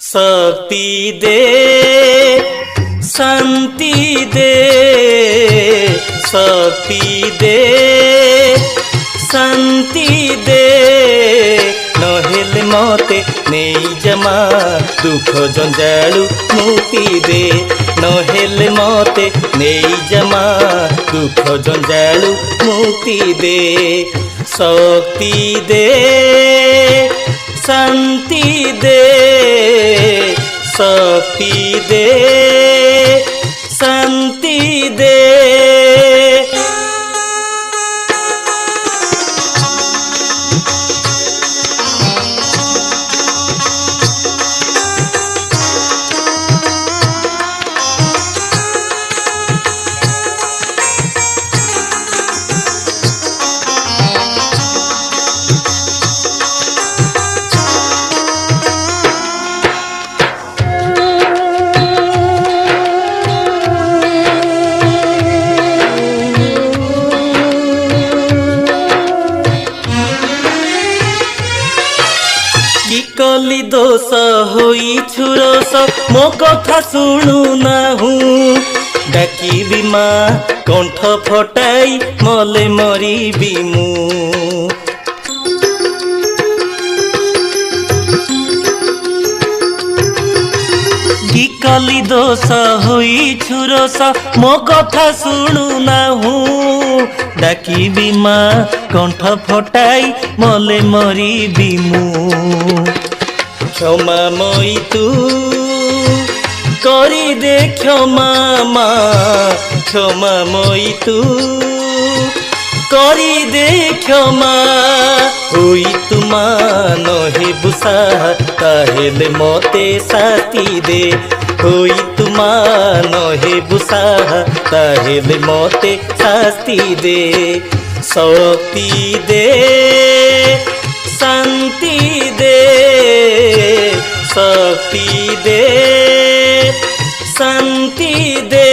शक्ति दे शांति दे शक्ति दे शांति दे नहेले मते नहीं जमा दुख जंजालु मुक्ति दे नहेले मते नहीं जमा दुख जंजालु मुक्ति दे शक्ति दे शांति दे शक्ति दे शांति दे कली दोष होई छुरस मो कथा शुणु नाहु डाकी माँ कंठ फटाई मले मरी मु की कली दोष होई छुरस मो कथा शुणु नाहु डाकी माँ कंठ फटाई मले मरी मु क्षमा मई तू करी दे क्षमा माँ क्षमा मई तू करी दे क्षमा होई तुमा नहे बुसा ताहेले मते साथी दे होई तुमा नहे बुसा ताहेले मते शास्ति दे शक्ति दे शांति दे शक्ति दे शांति दे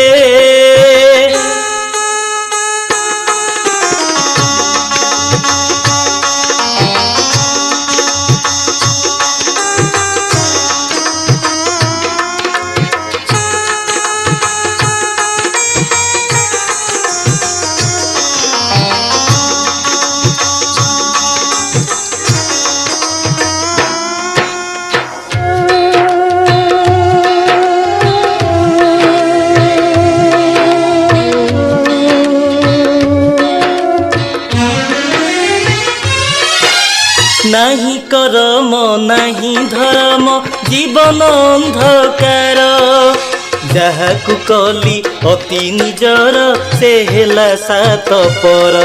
नहीं करम नहीं धर्म जीवन अंधकार जहाकु कली अति निजर से हेला सात पर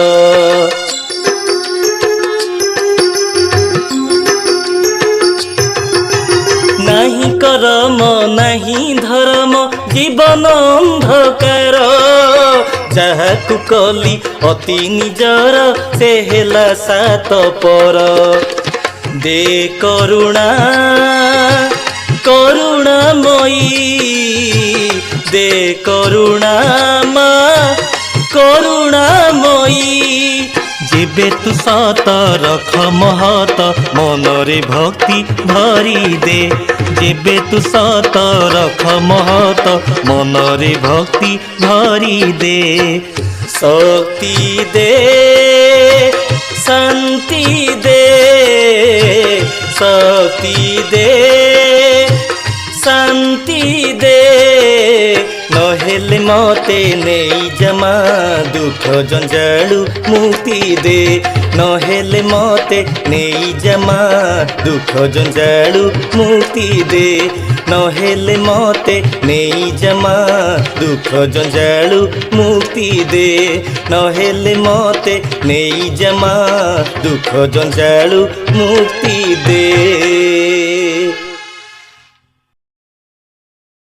नहीं करम नहीं धर्म जीवन अंधकार जहाकु कली अति निजर से हेला सात पर दे करुणा करुणामयी दे करुणा माँ करुणामयी जेबे तू सत रख महत मनरे भक्ति भरी दे जेबे तू सत रख महत मनरे भक्ति भरी दे शक्ति दे शांति दे शक्ति दे शांति दे नहेले ମତେ ନେଇ ଜମା ଦୁଃଖ ଜଞ୍ଜାଳୁ ମୁକ୍ତି ଦେ ନହେଲେ ମତେ ନେଇ ଜମା ଦୁଃଖ ଜଞ୍ଜାଳୁ ମୁକ୍ତି ଦେ ନହେଲେ ମତେ ନେଇ ଜମା ଦୁଃଖ ଜଞ୍ଜାଳୁ ମୁକ୍ତି ଦେ ନହେଲେ ମତେ ନେଇ ଜମା ଦୁଃଖ ଜଞ୍ଜାଳୁ ମୁକ୍ତି ଦେ।